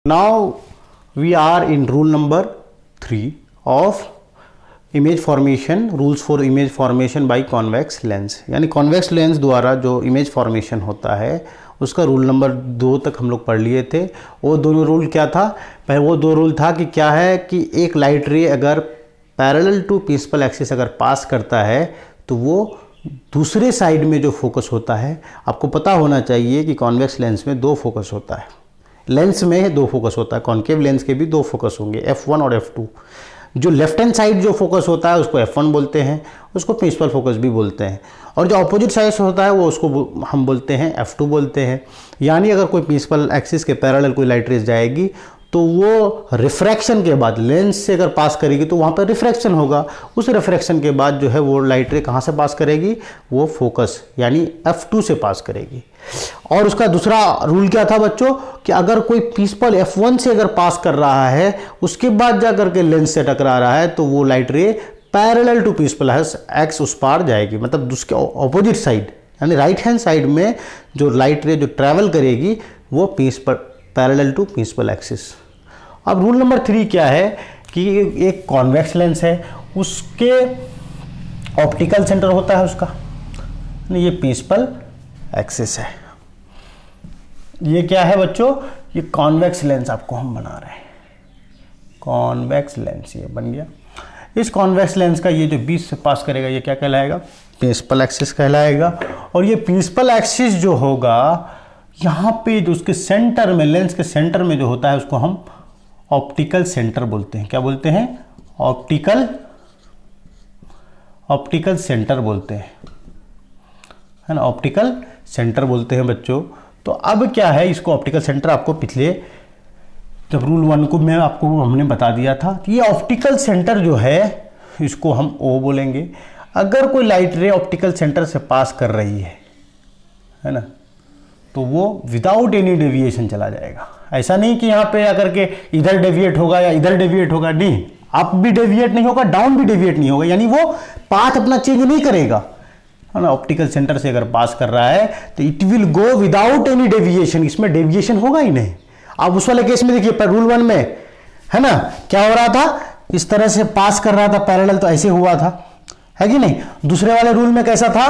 Now we are in rule number 3 of image formation, rules for image formation by convex lens. यानी convex lens द्वारा जो image formation होता है उसका rule number 2 तक हम लोग पढ़ लिए थे। वो दोनों रूल क्या था? पहले वो 2 रूल था कि क्या है कि एक लाइट रे अगर पैरेलल टू प्रिंसिपल एक्सिस अगर पास करता है तो वो दूसरे साइड में जो फोकस होता है, आपको पता होना चाहिए कि कॉन्वेक्स लेंस में 2 फोकस होता है। लेंस में 2 फोकस होता है, कॉन्केव लेंस के भी 2 फोकस होंगे, F1 और F2। जो लेफ्ट हैंड साइड जो फोकस होता है उसको F1 बोलते हैं, उसको प्रिंसिपल फोकस भी बोलते हैं, और जो अपोजिट साइड से होता है वो उसको हम बोलते हैं F2 बोलते हैं। यानी अगर कोई प्रिंसिपल एक्सिस के पैरेलल कोई लाइट रेज जाएगी तो वो रिफ्रैक्शन के बाद लेंस से अगर पास करेगी तो वहाँ पर रिफ्रैक्शन होगा। उस रिफ्रैक्शन के बाद जो है वो लाइट रे कहाँ से पास करेगी? वो फोकस यानी F2 से पास करेगी। और उसका दूसरा रूल क्या था बच्चों कि अगर कोई प्रिंसिपल F1 से अगर पास कर रहा है उसके बाद जा करके लेंस से टकरा रहा है तो वो light ray parallel to principal x उस पार जाएगी, मतलब उसके ऑपोजिट साइड यानी राइट हैंड साइड में जो लाइट रे जो ट्रैवल करेगी वो पैरेलल टू प्रिंसिपल एक्सिस। अब रूल नंबर 3 क्या है कि एक कॉन्वेक्स लेंस है, उसके ऑप्टिकल सेंटर होता है उसका, ये प्रिंसिपल एक्सिस है। ये क्या है बच्चों? ये कॉन्वेक्स लेंस आपको हम बना रहे हैं, कॉन्वेक्स लेंस ये बन गया। इस कॉन्वेक्स लेंस का ये जो बीच से पास करेगा ये क्या कहलाएगा? प्रिंसिपल एक्सिस कहलाएगा। और ये प्रिंसिपल एक्सिस जो होगा यहाँ पे जो उसके सेंटर में, लेंस के सेंटर में जो होता है उसको हम ऑप्टिकल सेंटर बोलते हैं। क्या बोलते हैं? ऑप्टिकल सेंटर बोलते हैं, है ना, ऑप्टिकल सेंटर बोलते हैं बच्चों। तो अब क्या है, इसको ऑप्टिकल सेंटर आपको पिछले जब रूल 1 को मैं आपको हमने बता दिया था। ये ऑप्टिकल सेंटर जो है इसको हम O बोलेंगे। अगर कोई लाइट रे ऑप्टिकल सेंटर से पास कर रही है ना, तो वो विदाउट एनी डेविएशन चला जाएगा। ऐसा नहीं कि यहाँ पे आकर के इधर डेविएट होगा या इधर डेविएट होगा, नहीं, अप भी डेविएट नहीं होगा, डाउन भी डेविएट नहीं होगा, यानी वो पाथ अपना चेंज नहीं करेगा, है ना। ऑप्टिकल सेंटर से अगर पास कर रहा है तो it will go without any deviation, इसमें डेविएशन होगा ही नहीं। अब उस वाले केस में देखिए पर रूल 1 में, है ना, क्या हो रहा था, इस तरह से पास कर रहा था पैरेलल, तो ऐसे हुआ था, है कि नहीं। दूसरे वाले रूल में कैसा था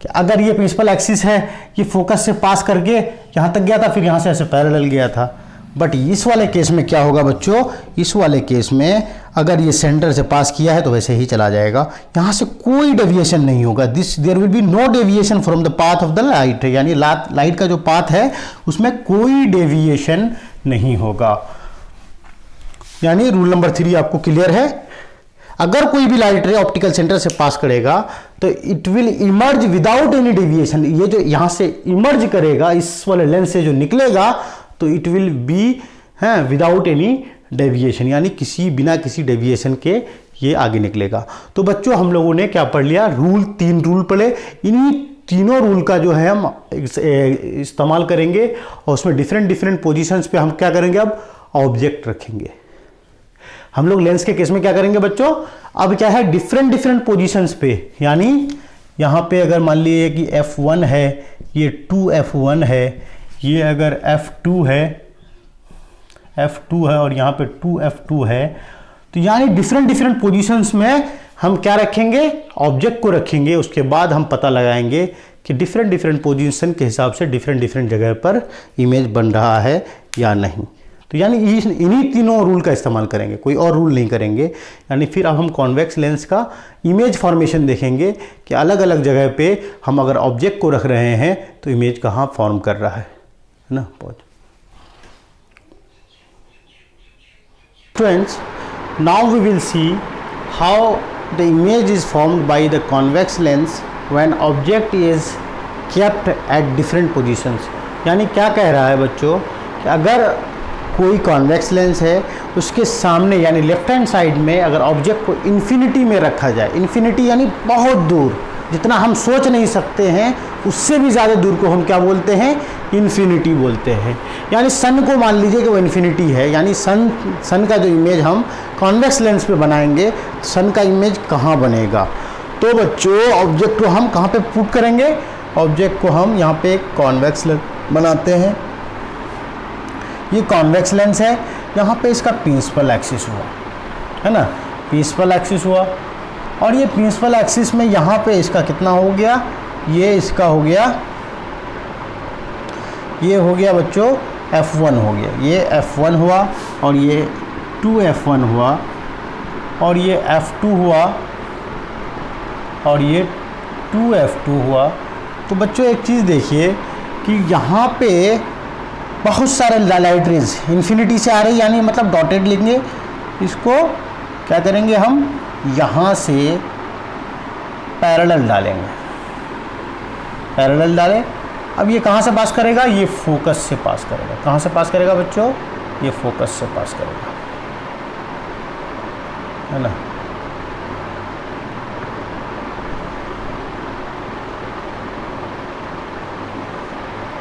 कि अगर ये प्रिंसिपल एक्सिस है, ये फोकस से पास करके यहाँ तक गया था, फिर यहाँ से ऐसे पैरेलल गया था। बट इस वाले केस में क्या होगा बच्चों? इस वाले केस में अगर ये सेंटर से पास किया है तो वैसे ही चला जाएगा, यहाँ से कोई डेविएशन नहीं होगा। There will be no deviation from the path of the light, यानी लाइट का जो पाथ है उसमें कोई डेविएशन नहीं होगा। यानी रूल नंबर 3 आपको क्लियर है। अगर कोई भी लाइट रे ऑप्टिकल सेंटर से पास करेगा तो it will emerge without any deviation. ये जो यहां से इमर्ज करेगा, इस वाले लेंस से जो निकलेगा, तो it will be without any deviation, यानी बिना किसी डेविएशन के ये आगे निकलेगा। तो बच्चों हम लोगों ने क्या पढ़ लिया? 3 रूल पढ़े। इन्हीं तीनों रूल का जो है हम इस्तेमाल करेंगे और उसमें डिफरेंट पोजिशंस पे हम क्या करेंगे? अब ऑब्जेक्ट रखेंगे। हम लोग लेंस के केस में क्या करेंगे बच्चों? अब क्या है, डिफरेंट पोजीशंस पे, यानी यहाँ पे अगर मान लीजिए कि F1 है, ये 2F1 है, ये अगर F2 है और यहाँ पे 2F2 है, तो यानी डिफरेंट पोजीशंस में हम क्या रखेंगे? ऑब्जेक्ट को रखेंगे। उसके बाद हम पता लगाएंगे कि डिफरेंट पोजीशन के हिसाब से डिफरेंट जगह पर इमेज बन रहा है या नहीं। तो यानी इन्हीं तीनों रूल का इस्तेमाल करेंगे, कोई और रूल नहीं करेंगे। यानी फिर अब हम कॉन्वेक्स लेंस का इमेज फॉर्मेशन देखेंगे कि अलग अलग जगह पे हम अगर ऑब्जेक्ट को रख रहे हैं तो इमेज कहाँ फॉर्म कर रहा है ना। Friends, now we will see how the image is formed by the convex lens when object is kept at different positions। यानी क्या कह रहा है बच्चों कि अगर कोई कॉन्वेक्स लेंस है, उसके सामने यानी लेफ्ट हैंड साइड में अगर ऑब्जेक्ट को इन्फिनिटी में रखा जाए, इन्फिनिटी यानी बहुत दूर, जितना हम सोच नहीं सकते हैं उससे भी ज़्यादा दूर को हम क्या बोलते हैं? इन्फिनिटी बोलते हैं। यानी सन को मान लीजिए कि वो इन्फिनिटी है, यानी सन का जो इमेज हम कॉन्वेक्स लेंस पे बनाएंगे तो सन का इमेज कहाँ बनेगा? तो बच्चों ऑब्जेक्ट को हम कहाँ पे पुट करेंगे? ऑब्जेक्ट को हम यहाँ पे कॉन्वेक्स लेंस बनाते हैं, ये कॉन्वेक्स लेंस है, यहाँ पे इसका प्रिंसिपल एक्सिस हुआ, है ना, प्रिंसिपल एक्सिस हुआ। और ये प्रिंसिपल एक्सिस में यहाँ पे इसका कितना हो गया, ये इसका हो गया, ये हो गया बच्चों F1 हो गया, ये F1 हुआ और ये 2F1 हुआ और ये F2 हुआ और ये 2F2 हुआ। तो बच्चों एक चीज़ देखिए कि यहाँ पे बहुत सारे लाइट रेज इन्फिनिटी से आ रही, यानी मतलब डॉटेड लेंगे, इसको क्या करेंगे हम, यहाँ से पैरेलल डालेंगे, पैरेलल डालें। अब ये कहाँ से पास करेगा, ये फोकस से पास करेगा। कहाँ से पास करेगा बच्चों, ये फोकस से पास करेगा, है ना।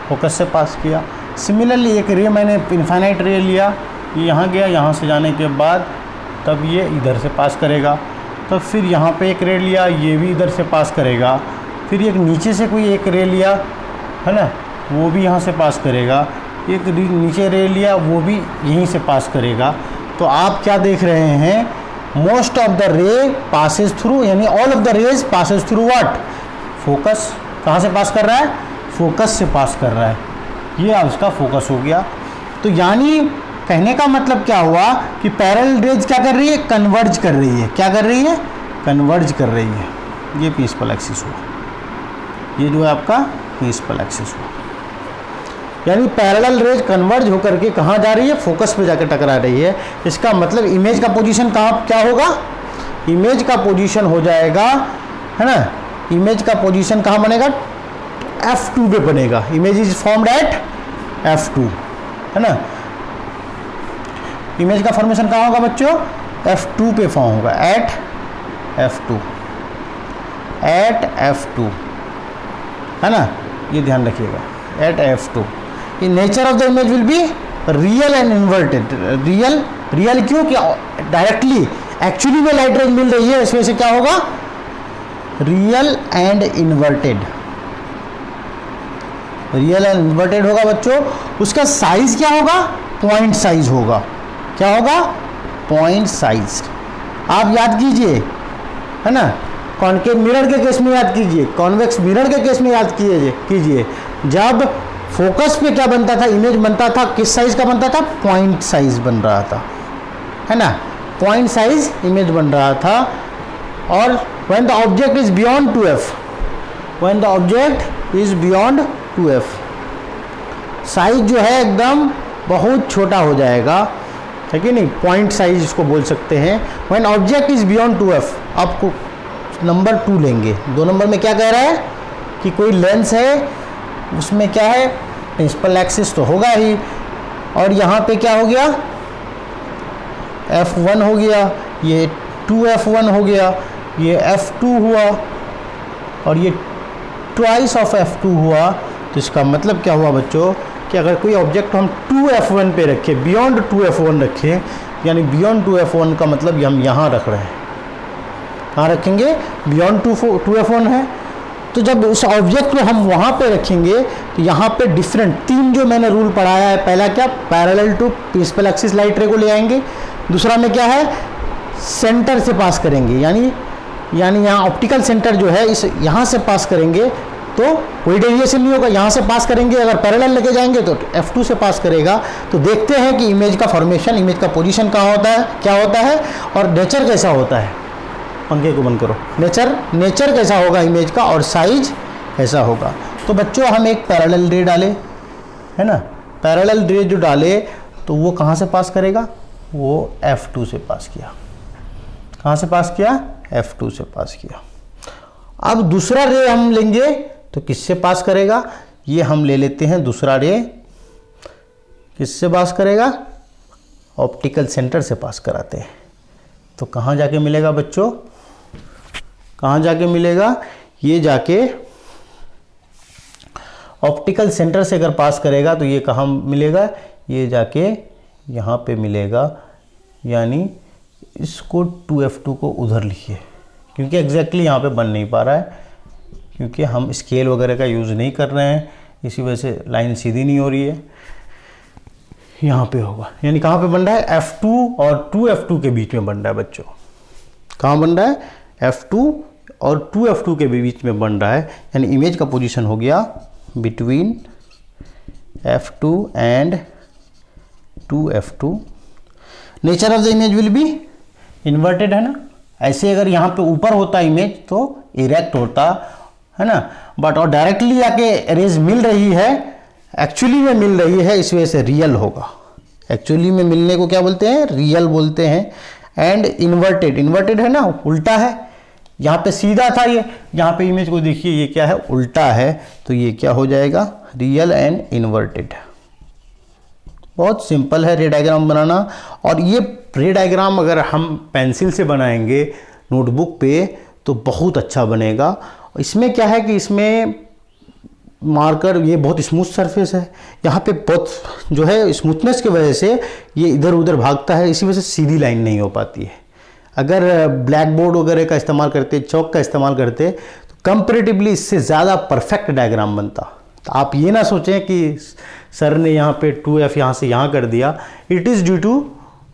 फोकस से पास किया। सिमिलरली एक रे मैंने इनफाइनाइट रे लिया, ये यहाँ गया, यहाँ से जाने के बाद तब ये इधर से पास करेगा। तब फिर यहाँ पे एक रे लिया, ये भी इधर से पास करेगा। फिर एक नीचे से कोई एक रे लिया, है ना, वो भी यहाँ से पास करेगा। एक नीचे रे लिया, वो भी यहीं से पास करेगा। तो आप क्या देख रहे हैं, most of the ray passes through, यानी all of the rays passes through what, focus. कहाँ से पास कर रहा है, फोकस से पास कर रहा है। ये अब इसका फोकस हो गया। तो यानी कहने का मतलब क्या हुआ कि पैरेलल रेज क्या कर रही है, कन्वर्ज कर रही है। क्या कर रही है, कन्वर्ज कर रही है। ये प्रिंसिपल एक्सिस हुआ, ये जो है आपका प्रिंसिपल एक्सिस हुआ। यानी पैरेलल रेज कन्वर्ज होकर के कहाँ जा रही है, फोकस पे जाकर टकरा रही है। इसका मतलब इमेज का पोजीशन कहाँ क्या होगा, इमेज का पोजीशन हो जाएगा, है ना, इमेज का पोजीशन कहाँ बनेगा, F2 पे बनेगा। Image is formed at F2, है ना। इमेज का फॉर्मेशन कहाँ होगा बच्चों, F2 पे फॉर्म होगा, एट F2, एट F2, है ना, ये ध्यान रखिएगा, at F2। In nature of the image will be real and inverted. Real क्यों, कि डायरेक्टली एक्चुअली में लाइट रेज मिल रही है, इस वजह से क्या होगा, real and inverted. Real and inverted होगा बच्चों। उसका साइज क्या होगा, पॉइंट साइज होगा। क्या होगा, पॉइंट साइज। आप याद कीजिए, है ना, कॉनकेव मिरर के केस में याद कीजिए, कॉन्वेक्स मिरर के केस में याद कीजिए। जब फोकस पे क्या बनता था, इमेज बनता था, किस साइज का बनता था, पॉइंट साइज बन रहा था, है ना, पॉइंट साइज इमेज बन रहा था। और when the object is beyond 2F, when the object is beyond 2F, size जो है एकदम बहुत छोटा हो जाएगा, है कि नहीं, पॉइंट साइज इसको बोल सकते हैं। When object is beyond 2F, आपको नंबर 2 लेंगे। 2 नंबर में क्या कह रहा है कि कोई लेंस है, उसमें क्या है, प्रिंसिपल एक्सिस तो होगा ही, और यहाँ पे क्या हो गया, F1 हो गया, ये 2F1 हो गया, ये F2 हुआ और ये ट्वाइस ऑफ F2 हुआ। तो इसका मतलब क्या हुआ बच्चों कि अगर कोई ऑब्जेक्ट हम 2F1 पे रखें, बियॉन्ड 2F1 रखें, यानी बियॉन्ड 2F1 का मतलब हम यहाँ रख रहे हैं, कहाँ रखेंगे, बियॉन्ड 2F1 है। तो जब उस ऑब्जेक्ट को हम वहाँ पे रखेंगे तो यहाँ पे डिफरेंट 3 जो मैंने रूल पढ़ाया है, पहला क्या, parallel to principal axis light ray को ले आएंगे। दूसरा में क्या है, सेंटर से पास करेंगे, यानी यहाँ ऑप्टिकल सेंटर जो है इस यहाँ से पास करेंगे तो कोई डेविएशन नहीं होगा। यहाँ से पास करेंगे, अगर पैरेलल लेके जाएंगे तो F2 से पास करेगा। तो देखते हैं कि इमेज का फॉर्मेशन, इमेज का पोजीशन कहाँ होता है, क्या होता है, और नेचर कैसा होता है। पंखे को बंद करो। नेचर कैसा होगा इमेज का, और साइज कैसा होगा। तो बच्चों हम एक पैरेलल रे डाले, है ना, पैरेलल रे जो डाले तो वो कहाँ से पास करेगा, वो F2 से पास किया। कहाँ से पास किया, F2 से पास किया। अब दूसरा रे हम लेंगे तो किससे पास करेगा, ये हम ले लेते हैं दूसरा रे, किससे पास करेगा, ऑप्टिकल सेंटर से पास कराते हैं। तो कहाँ जाके मिलेगा बच्चों, कहाँ जाके मिलेगा, ये जाके ऑप्टिकल सेंटर से अगर पास करेगा तो ये कहाँ मिलेगा, ये जाके यहाँ पे मिलेगा। यानी इसको 2F2 को उधर लिखिए, क्योंकि एग्जैक्टली यहाँ पे बन नहीं पा रहा है, क्योंकि हम स्केल वगैरह का यूज़ नहीं कर रहे हैं, इसी वजह से लाइन सीधी नहीं हो रही है। यहाँ पे होगा, यानी कहाँ पे बन रहा है, F2 और 2F2 के बीच में बन रहा है बच्चों। कहाँ बन रहा है, F2 और 2F2 के बीच में बन रहा है, यानी इमेज का पोजीशन हो गया between F2 and 2F2। Nature of the image will B inverted, है ना। ऐसे अगर यहाँ पे ऊपर होता इमेज तो इरेक्ट होता, है ना, बट और डायरेक्टली आके रेज मिल रही है, एक्चुअली में मिल रही है, इस वजह से रियल होगा। एक्चुअली में मिलने को क्या बोलते हैं, रियल बोलते हैं। एंड इन्वर्टेड, इन्वर्टेड है ना, उल्टा है, यहाँ पे सीधा था ये, यहाँ पे इमेज को देखिए ये क्या है, उल्टा है, तो ये क्या हो जाएगा, रियल एंड इन्वर्टेड। बहुत सिंपल है रे डायग्राम बनाना। और ये रे डायग्राम अगर हम पेंसिल से बनाएंगे नोटबुक पे तो बहुत अच्छा बनेगा। इसमें क्या है कि इसमें मार्कर, ये बहुत स्मूथ सरफेस है, यहाँ पे बहुत जो है स्मूथनेस की वजह से ये इधर उधर भागता है, इसी वजह से सीधी लाइन नहीं हो पाती है। अगर ब्लैक बोर्ड वगैरह का इस्तेमाल करते, चौक का इस्तेमाल करते, तो कंपैरेटिवली इससे ज़्यादा परफेक्ट डायग्राम बनता। तो आप ये ना सोचें कि सर ने यहाँ पे 2F यहाँ से यहाँ कर दिया, इट इज़ ड्यू टू,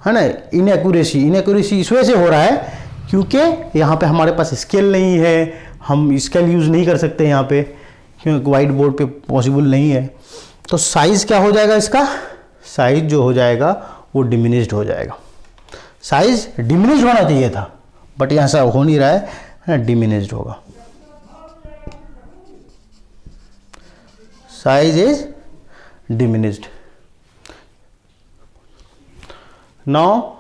है ना, इनएक्यूरेसी। इनएक्यूरेसी इस वजह से हो रहा है क्योंकि यहाँ पे हमारे पास स्केल नहीं है, हम स्केल यूज़ नहीं कर सकते यहाँ पे, क्योंकि वाइट बोर्ड पे पॉसिबल नहीं है। तो साइज़ क्या हो जाएगा इसका, साइज़ जो हो जाएगा वो डिमिनिश्ड हो जाएगा। साइज़ डिमिनिश्ड होना चाहिए था, बट यहाँ से हो नहीं रहा है, डिमिनिश्ड होगा। Size is diminished. Now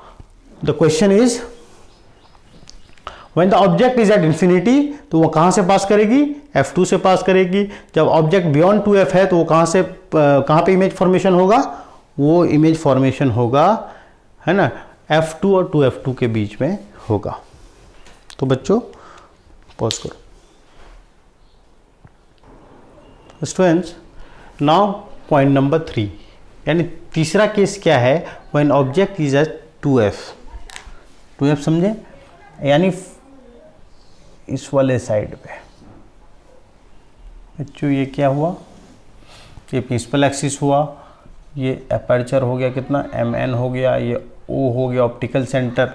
the question is, when the object is at infinity, तो वो कहाँ से पास करेगी, F2 से पास करेगी। जब ऑब्जेक्ट बियॉन्ड 2F है तो वो कहाँ पे इमेज फॉर्मेशन होगा, वो इमेज फॉर्मेशन होगा, है ना, F2 और 2F2 के बीच में होगा। तो बच्चों पॉज करो। स्टूडेंट्स, नाउ पॉइंट नंबर 3, यानी तीसरा केस क्या है, when object is eight 2F। 2F समझे, यानी इस वाले साइड पे बच्चों ये क्या हुआ, ये प्रिंसिपल एक्सिस हुआ, ये अपर्चर हो गया कितना, MN हो गया, ये O हो गया ऑप्टिकल सेंटर,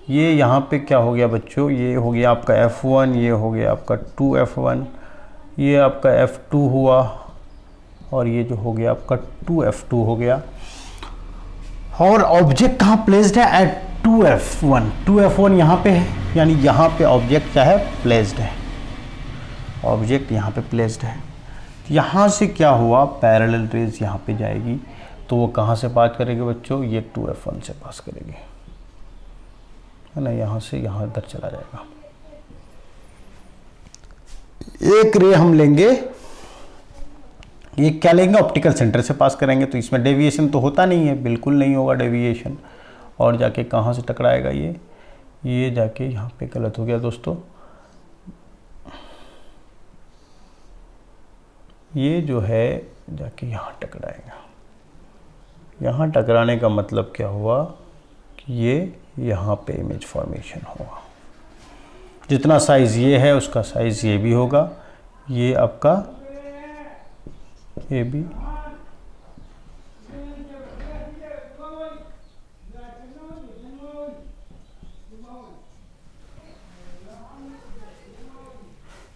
ये यहाँ पे क्या हो गया बच्चों, ये हो गया आपका F1, ये हो गया आपका 2F1, ये आपका F2 हुआ, और ये जो हो गया आपका 2F2 हो गया। और ऑब्जेक्ट कहाँ प्लेस्ड है, एट 2F1। 2F1 यहाँ पे है, यानी यहाँ पे ऑब्जेक्ट क्या है, प्लेस्ड है, ऑब्जेक्ट यहाँ पे प्लेस्ड है। यहाँ से क्या हुआ, पैरेलल रेज यहाँ पे जाएगी, तो वो कहाँ से पास करेगी बच्चों, ये 2F1 से पास करेगी, है ना, यहाँ से यहाँ इधर चला जाएगा। एक रे हम लेंगे, ये क्या लेंगे, ऑप्टिकल सेंटर से पास करेंगे, तो इसमें डेविएशन तो होता नहीं है, बिल्कुल नहीं होगा डेविएशन। और जाके कहाँ से टकराएगा, ये जाके यहाँ पे गलत हो गया दोस्तों, ये जो है जाके यहाँ टकराएगा। यहाँ टकराने का मतलब क्या हुआ कि ये यहाँ पे इमेज फॉर्मेशन होगा। जितना साइज़ ये है उसका साइज़ ये भी होगा, ये आपका ये भी,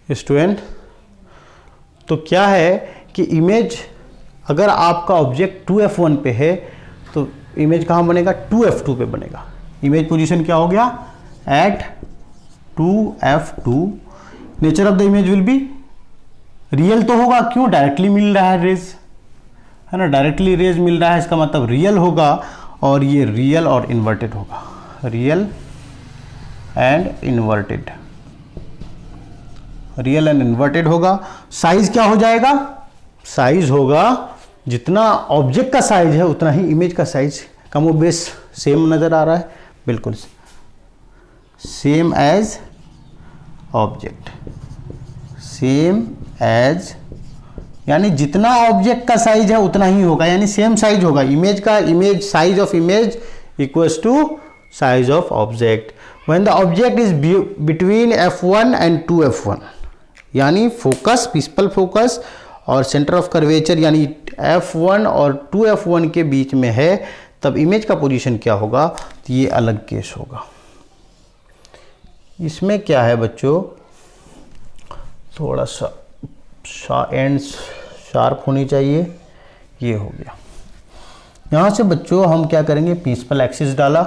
स्टूडेंट। तो क्या है कि इमेज, अगर आपका ऑब्जेक्ट 2F1 पे है तो इमेज कहाँ बनेगा, 2F2 पे बनेगा। इमेज पोजीशन क्या हो गया, at 2F2। Nature of the image will be real तो होगा, क्यों, डायरेक्टली मिल रहा है रेज, है ना, डायरेक्टली रेज मिल रहा है, इसका मतलब रियल होगा। और ये रियल और इन्वर्टेड होगा, real and inverted, real and inverted होगा। साइज क्या हो जाएगा, साइज होगा जितना ऑब्जेक्ट का साइज है उतना ही इमेज का साइज, कम और बेस सेम नज़र आ रहा है, बिल्कुल same as object, same as, यानी जितना ऑब्जेक्ट का साइज है उतना ही होगा, यानी सेम साइज होगा इमेज का। Image size of image equals to size of object when the object is between F1 and 2F1, यानी फोकस, प्रिंसिपल फोकस और सेंटर ऑफ कर्वेचर यानी F1 और 2F1 के बीच में है, तब इमेज का पोजीशन क्या होगा, तो ये अलग केस होगा। इसमें क्या है बच्चों, थोड़ा सा एंड्स शार्प होनी चाहिए, ये हो गया। यहाँ से बच्चों हम क्या करेंगे, प्रिंसिपल एक्सिस डाला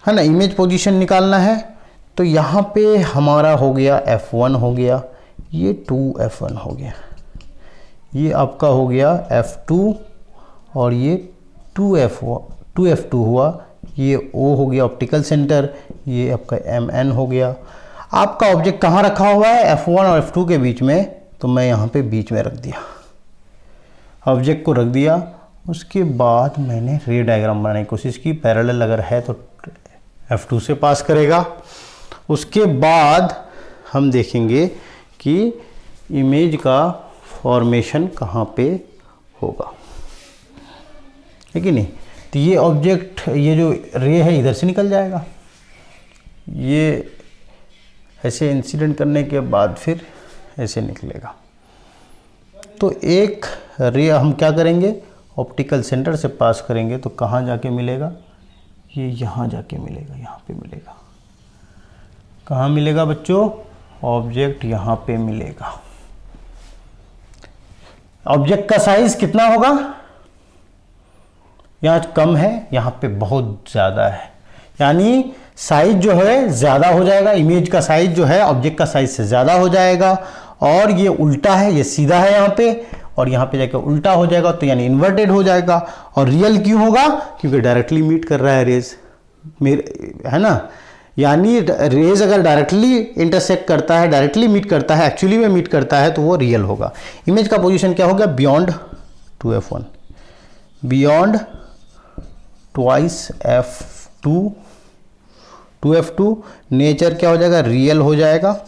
है ना, इमेज पोजीशन निकालना है, तो यहाँ पे हमारा हो गया F1 हो गया, ये 2F1 हो गया, ये आपका हो गया F2 और ये 2F2 हुआ, ये O हो गया ऑप्टिकल सेंटर, ये आपका MN हो गया। आपका ऑब्जेक्ट कहाँ रखा हुआ है, F1 और F2 के बीच में, तो मैं यहाँ पे बीच में रख दिया, ऑब्जेक्ट को रख दिया। उसके बाद मैंने रे डायग्राम बनाने की कोशिश की, पैरेलल अगर है तो F2 से पास करेगा। उसके बाद हम देखेंगे कि इमेज का फॉर्मेशन कहाँ पे होगा, है कि नहीं। तो ये ऑब्जेक्ट, ये जो रे है इधर से निकल जाएगा, ये ऐसे इंसिडेंट करने के बाद फिर ऐसे निकलेगा। तो एक रे हम क्या करेंगे, ऑप्टिकल सेंटर से पास करेंगे, तो कहाँ जाके मिलेगा, ये यहाँ जाके मिलेगा, यहाँ पे मिलेगा। कहाँ मिलेगा बच्चों, ऑब्जेक्ट यहाँ पे मिलेगा। ऑब्जेक्ट का साइज कितना होगा, यहाँ कम है, यहाँ पे बहुत ज़्यादा है, यानी साइज जो है ज़्यादा हो जाएगा, इमेज का साइज जो है ऑब्जेक्ट का साइज से ज़्यादा हो जाएगा। और ये उल्टा है, ये सीधा है यहाँ पे, और यहाँ पे जाकर उल्टा हो जाएगा, तो यानी इन्वर्टेड हो जाएगा। और रियल क्यों होगा, क्योंकि डायरेक्टली मीट कर रहा है रेज, है ना, यानी रेज अगर डायरेक्टली इंटरसेक्ट करता है, डायरेक्टली मीट करता है, एक्चुअली में मीट करता है, तो वो रियल होगा। इमेज का पोजीशन क्या हो गया, beyond 2F1, beyond twice F2, 2F2, nature क्या हो जाएगा, रियल हो जाएगा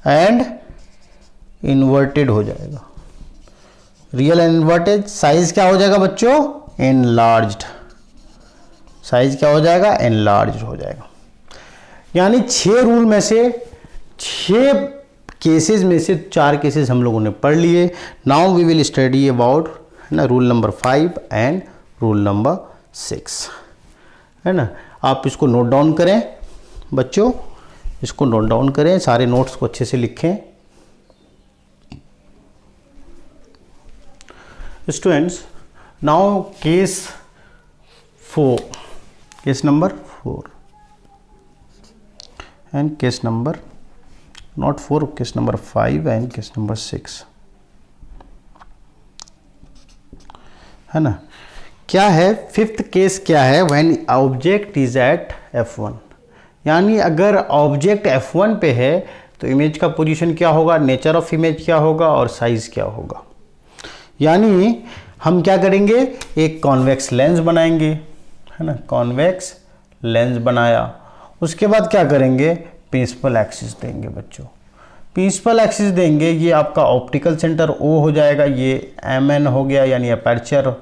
एंड इन्वर्टेड हो जाएगा, रियल एंड इन्वर्टेड। साइज क्या हो जाएगा बच्चों, एनलार्ज्ड, साइज क्या हो जाएगा, एनलार्ज्ड हो जाएगा। यानी 6 रूल में से 6 केसेस में से 4 केसेस हम लोगों ने पढ़ लिए। Now we will study about, है ना, rule number 5 and rule number 6, है ना। आप इसको नोट डाउन करें बच्चों, इसको नोट डाउन करें, सारे नोट्स को अच्छे से लिखें। Students, now case 4, case number 4 and case number not 4, case number 5 and case number 6, है ना। क्या है फिफ्थ केस, क्या है, when object is at F1, यानी अगर ऑब्जेक्ट F1 पे है तो इमेज का पोजीशन क्या होगा, नेचर ऑफ इमेज क्या होगा और साइज क्या होगा। यानी हम क्या करेंगे, एक कॉन्वेक्स लेंस बनाएंगे, है ना, कॉन्वेक्स लेंस बनाया, उसके बाद क्या करेंगे, प्रिंसिपल एक्सिस देंगे बच्चों, प्रिंसिपल एक्सिस देंगे, ये आपका ऑप्टिकल सेंटर O हो जाएगा, ये MN हो गया यानी अपर्चर,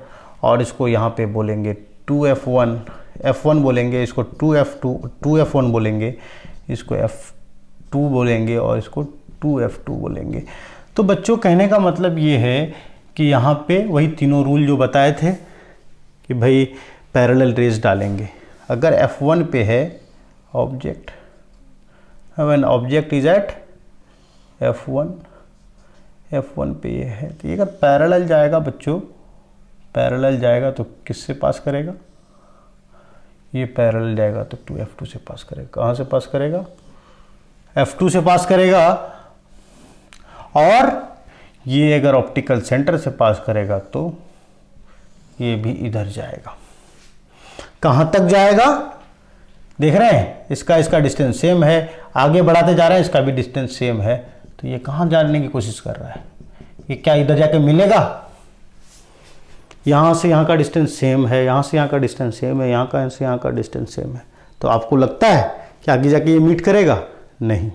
और इसको यहाँ पे बोलेंगे 2F1, F1 बोलेंगे, इसको 2F1 बोलेंगे, इसको F2 बोलेंगे और इसको 2F2 बोलेंगे। तो बच्चों कहने का मतलब ये है कि यहाँ पे वही तीनों रूल जो बताए थे कि भाई पैरेलल रेज डालेंगे। अगर F1 पे है object, when object is at F1 पे ये है, तो ये अगर पैरेलल जाएगा बच्चों, पैरेलल जाएगा तो किससे पास करेगा, ये पैरेलल जाएगा तो 2F2 से पास करेगा। कहाँ से पास करेगा, F2 से पास करेगा। और ये अगर ऑप्टिकल सेंटर से पास करेगा तो ये भी इधर जाएगा। कहाँ तक जाएगा, देख रहे हैं, इसका डिस्टेंस सेम है, आगे बढ़ाते जा रहे हैं, इसका भी डिस्टेंस सेम है, तो ये कहाँ जाने की कोशिश कर रहा है, ये क्या इधर जाके मिलेगा, यहाँ से यहाँ का डिस्टेंस सेम है, यहाँ से यहाँ का डिस्टेंस सेम है, यहाँ से यहाँ का डिस्टेंस सेम है, तो आपको लगता है कि आगे जाके ये मीट करेगा, नहीं।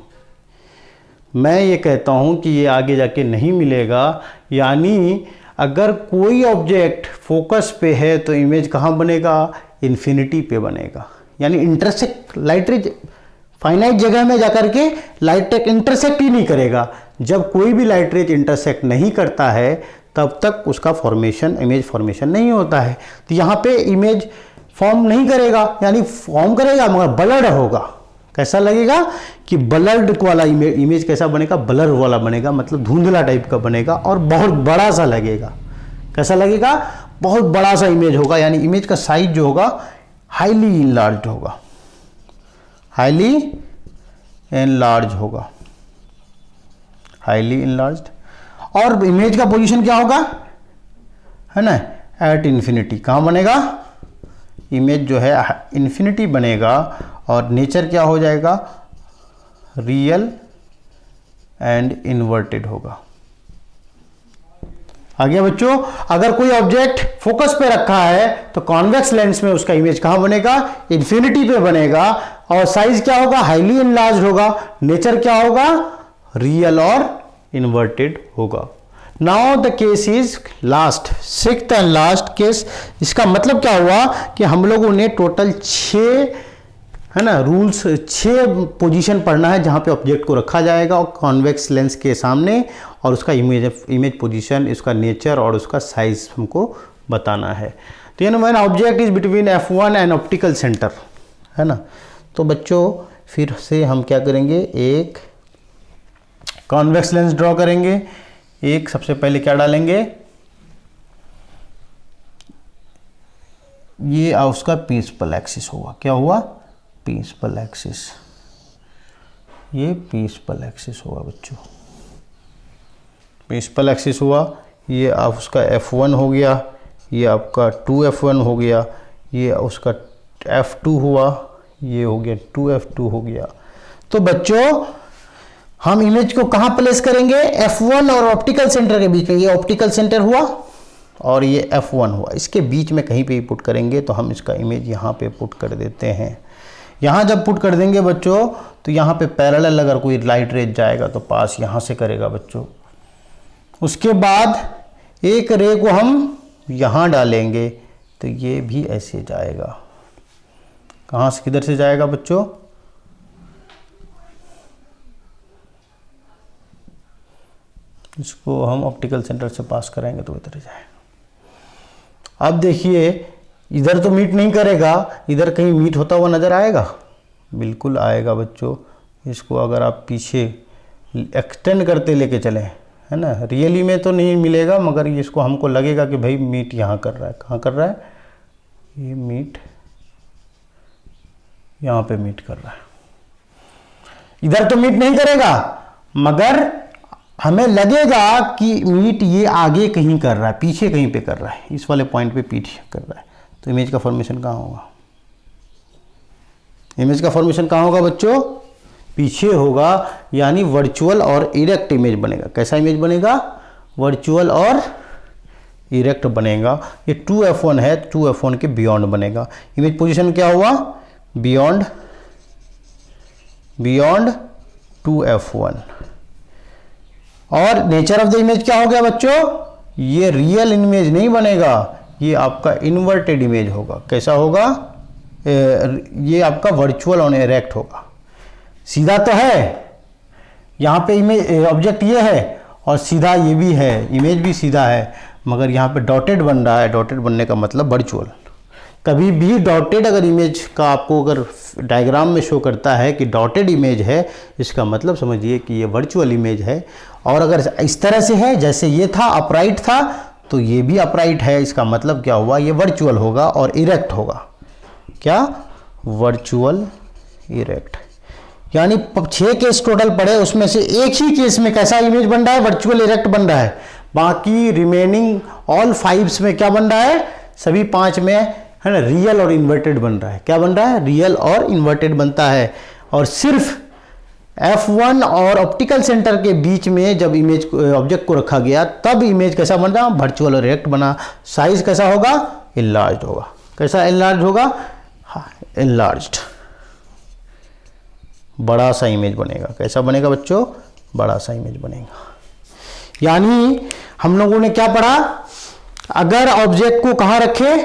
मैं ये कहता हूँ कि ये आगे जाके नहीं मिलेगा। यानी अगर कोई ऑब्जेक्ट फोकस पे है तो इमेज कहाँ बनेगा, इन्फिनिटी पे बनेगा, यानी इंटरसेक्ट, लाइट रेज फाइनाइट जगह में जाकर के लाइट रे इंटरसेक्ट ही नहीं करेगा। जब कोई भी लाइट रे इंटरसेक्ट नहीं करता है तब तक उसका फॉर्मेशन, इमेज फॉर्मेशन नहीं होता है। तो यहाँ पे इमेज फॉर्म नहीं करेगा, यानी फॉर्म करेगा मगर ब्लर्ड होगा। कैसा लगेगा कि ब्लर्ड वाला इमेज कैसा बनेगा, ब्लर वाला बनेगा, मतलब धुंधला टाइप का बनेगा और बहुत बड़ा सा लगेगा। कैसा लगेगा, बहुत बड़ा सा इमेज होगा, यानी इमेज का साइज जो होगा हाईली इनलार्ज होगा, हाईली इनलार्ज होगा, हाईली इनलार्ज। और इमेज का पोजीशन क्या होगा, है ना, एट इन्फिनिटी। कहाँ बनेगा, इमेज जो है इन्फिनिटी बनेगा और नेचर क्या हो जाएगा, रियल एंड इन्वर्टेड होगा। आ गया बच्चों। अगर कोई ऑब्जेक्ट फोकस पे रखा है तो कॉन्वेक्स लेंस में उसका इमेज कहां बनेगा, इन्फिनिटी पे बनेगा और साइज क्या होगा, हाईली इनलार्ज होगा। नेचर क्या होगा, रियल और इन्वर्टेड होगा। Now the case is last, sixth and last case. इसका मतलब क्या हुआ कि हम लोगों ने टोटल 6, है ना, रूल्स, 6 पोजीशन पढ़ना है जहां पे ऑब्जेक्ट को रखा जाएगा और कॉन्वेक्स लेंस के सामने, और उसका इमेज पोजीशन, उसका नेचर और उसका साइज हमको बताना है। तो यानी when object is between F1 and optical centre, है ना। तो बच्चों फिर से हम क्या करेंगे, एक कॉन्वेक्स लेंस ड्रॉ करेंगे। एक सबसे पहले क्या डालेंगे, ये उसका प्रिंसिपल एक्सिस होगा। क्या हुआ, प्रिंसिपल एक्सिस, ये प्रिंसिपल एक्सिस होगा बच्चों, प्रिंसिपल एक्सिस हुआ। ये आप उसका F1 हो गया, ये आपका 2F1 हो गया, ये उसका F2 हुआ, ये हो गया 2F2 हो गया। तो बच्चों हम इमेज को कहाँ प्लेस करेंगे, F1 और ऑप्टिकल सेंटर के बीच में। ये ऑप्टिकल सेंटर हुआ और ये F1 हुआ, इसके बीच में कहीं पे ही पुट करेंगे। तो हम इसका इमेज यहाँ पे पुट कर देते हैं। यहाँ जब पुट कर देंगे बच्चों तो यहाँ पे पैरेलल अगर कोई लाइट रेज जाएगा तो पास यहाँ से करेगा बच्चों। उसके बाद एक रे को हम यहाँ डालेंगे तो ये भी ऐसे जाएगा। कहाँ से, किधर से जाएगा बच्चों, इसको हम ऑप्टिकल सेंटर से पास कराएंगे तो इधर जाएगा। अब देखिए इधर तो मीट नहीं करेगा, इधर कहीं मीट होता हुआ नज़र आएगा, बिल्कुल आएगा बच्चों। इसको अगर आप पीछे एक्सटेंड करते लेके चलें, है ना, रियली में तो नहीं मिलेगा मगर इसको हमको लगेगा कि भाई मीट यहाँ कर रहा है। कहाँ कर रहा है, ये मीट यहाँ पे मीट कर रहा है। इधर तो मीट नहीं करेगा मगर हमें लगेगा कि मीट ये आगे कहीं कर रहा है, पीछे कहीं पे कर रहा है, इस वाले पॉइंट पे पीछे कर रहा है। तो इमेज का फॉर्मेशन कहाँ होगा, इमेज का फॉर्मेशन कहाँ होगा बच्चों, पीछे होगा, यानी वर्चुअल और इरेक्ट इमेज बनेगा। कैसा इमेज बनेगा, वर्चुअल और इरेक्ट बनेगा। ये 2F1 है, 2F1 के बियॉन्ड बनेगा। इमेज पोजीशन क्या हुआ, बियॉन्ड 2F1। और नेचर ऑफ द इमेज क्या हो गया बच्चों, ये रियल इमेज नहीं बनेगा, ये आपका इन्वर्टेड इमेज होगा। कैसा होगा, ये आपका वर्चुअल और इरेक्ट होगा। सीधा तो है, यहाँ पे इमेज ऑब्जेक्ट ये है और सीधा ये भी है, इमेज भी सीधा है, मगर यहाँ पे डॉटेड बन रहा है। डॉटेड बनने का मतलब वर्चुअल। कभी भी डॉटेड अगर इमेज का आपको अगर डायग्राम में शो करता है कि डॉटेड इमेज है, इसका मतलब समझिए कि ये वर्चुअल इमेज है। और अगर इस तरह से है जैसे ये था, अपराइट था, तो ये भी अपराइट है, इसका मतलब क्या हुआ, ये वर्चुअल होगा और इरेक्ट होगा। क्या, वर्चुअल इरेक्ट। यानी 6 केस टोटल पड़े, उसमें से एक ही केस में कैसा इमेज बन रहा है, वर्चुअल इरेक्ट बन रहा है। बाकी रिमेनिंग ऑल 5 में क्या बन रहा है, सभी 5 में, है ना, रियल और इन्वर्टेड बन रहा है। क्या बन रहा है, रियल और इन्वर्टेड बनता है। और सिर्फ F1 और ऑप्टिकल सेंटर के बीच में जब इमेज ऑब्जेक्ट को रखा गया तब इमेज कैसा बन रहा, वर्चुअल और इरेक्ट बना। साइज कैसा होगा, इनलार्ज्ड होगा। कैसा इनलार्ज होगा, हाँ, इनलार्ज्ड, बड़ा सा इमेज बनेगा। कैसा बनेगा बच्चों, बड़ा सा इमेज बनेगा। यानी हम लोगों ने क्या पढ़ा, अगर ऑब्जेक्ट को कहाँ रखे,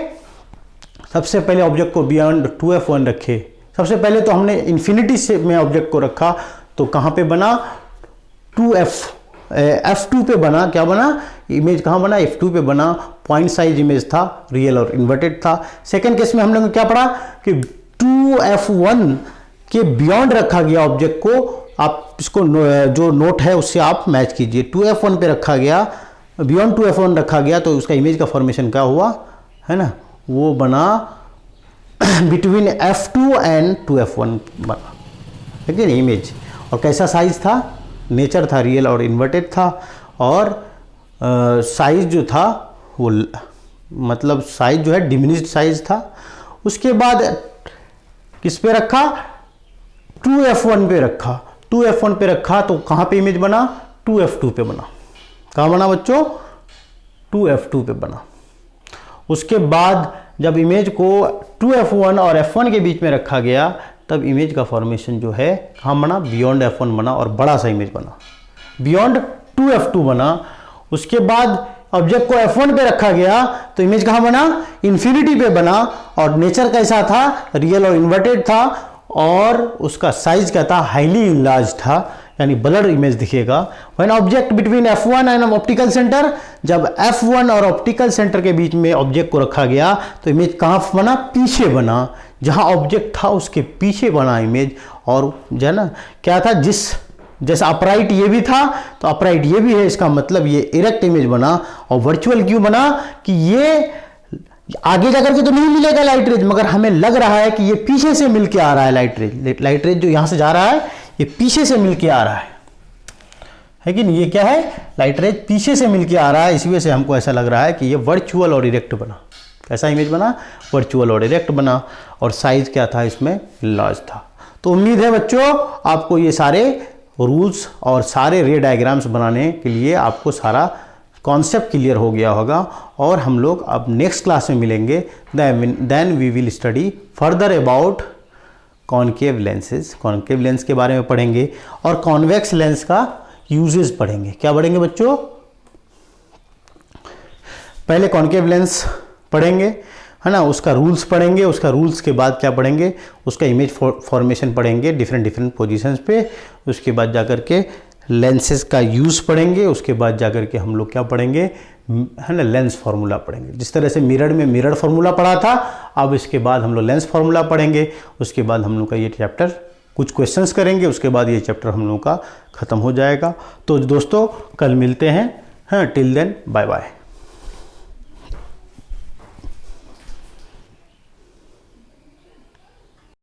सबसे पहले ऑब्जेक्ट को बियॉन्ड 2F1 रखे, सबसे पहले तो हमने इन्फिनिटी से में ऑब्जेक्ट को रखा, तो कहाँ पे बना, 2f f2 पे बना, क्या बना, इमेज कहाँ बना, f2 पे बना, पॉइंट साइज इमेज था, रियल और इन्वर्टेड था। सेकंड केस में हम लोगों ने क्या पढ़ा कि 2f1 के बियॉन्ड रखा गया ऑब्जेक्ट को, आप इसको जो नोट है उससे आप मैच कीजिए, 2f1 पे रखा गया, बियॉन्ड 2f1 रखा गया, तो उसका इमेज का फॉर्मेशन क्या हुआ है ना, वो बना बिटवीन f2 एंड 2f1 बना, ठीक है इमेज। और कैसा साइज था, नेचर था, रियल और इन्वर्टेड था, और साइज जो था वो मतलब साइज जो है डिमिनिश्ड साइज था। उसके बाद किस पे रखा, 2f1 पे रखा, 2f1 पे रखा तो कहाँ पे इमेज बना, 2f2 पे बना। कहाँ बना बच्चों, 2f2 पे बना। उसके बाद जब इमेज को 2f1 और f1 के बीच में रखा गया, तब इमेज का फॉर्मेशन जो है कहाँ बना, बियॉन्ड f1 बना और बड़ा सा इमेज बना, बियॉन्ड 2f2 बना। उसके बाद ऑब्जेक्ट को f1 पे रखा गया तो इमेज कहाँ बना, इन्फिनिटी पे बना, और नेचर कैसा था, रियल और इन्वर्टेड था, और उसका साइज क्या था, हाईली इनलार्ज था, यानी ब्लर इमेज दिखेगा। When object between f1 and optical centre, जब f1 और ऑप्टिकल सेंटर के बीच में ऑब्जेक्ट को रखा गया तो इमेज कहाँ बना, पीछे बना, जहां ऑब्जेक्ट था उसके पीछे बना इमेज। और जो है ना क्या था, जैसा अपराइट ये भी था तो अपराइट ये भी है, इसका मतलब ये इरेक्ट इमेज बना। और वर्चुअल क्यों बना कि ये आगे जाकर के तो नहीं मिलेगा लाइट रेज, मगर हमें लग रहा है कि ये पीछे से मिलके आ रहा है लाइट रेज जो यहां से जा रहा है ये पीछे से मिलके आ रहा है कि नहीं, ये क्या है, लाइट रेज पीछे से मिलके आ रहा है, इसी वजह से हमको ऐसा लग रहा है कि ये वर्चुअल और इरेक्ट बना। कैसा इमेज बना, वर्चुअल और इरेक्ट बना, और साइज क्या था इसमें, लार्ज था। तो उम्मीद है बच्चों आपको ये सारे रूल्स और सारे रे डायग्राम्स बनाने के लिए आपको सारा कॉन्सेप्ट क्लियर हो गया होगा। और हम लोग अब नेक्स्ट क्लास में मिलेंगे, then we will study further about concave lenses. Concave lens के बारे में पढ़ेंगे और कॉन्वेक्स लेंस का यूजेस पढ़ेंगे। क्या पढ़ेंगे बच्चों, पहले कॉनकेव लेंस पढ़ेंगे है ना, उसका रूल्स पढ़ेंगे, उसका रूल्स के बाद क्या पढ़ेंगे, उसका इमेज फॉर्मेशन पढ़ेंगे डिफरेंट पोजीशंस पे। उसके बाद जाकर के लेंसेज का यूज़ पढ़ेंगे। उसके बाद जाकर के हम लोग क्या पढ़ेंगे है ना, लेंस फार्मूला पढ़ेंगे। जिस तरह से मिरर में मिरर फार्मूला पढ़ा था, अब इसके बाद हम लोग लेंस फार्मूला पढ़ेंगे। उसके बाद हम लोग का ये चैप्टर कुछ क्वेश्चंस करेंगे, उसके बाद ये चैप्टर हम लोग का ख़त्म हो जाएगा। तो दोस्तों कल मिलते हैं, हाँ टिल देन बाय बाय।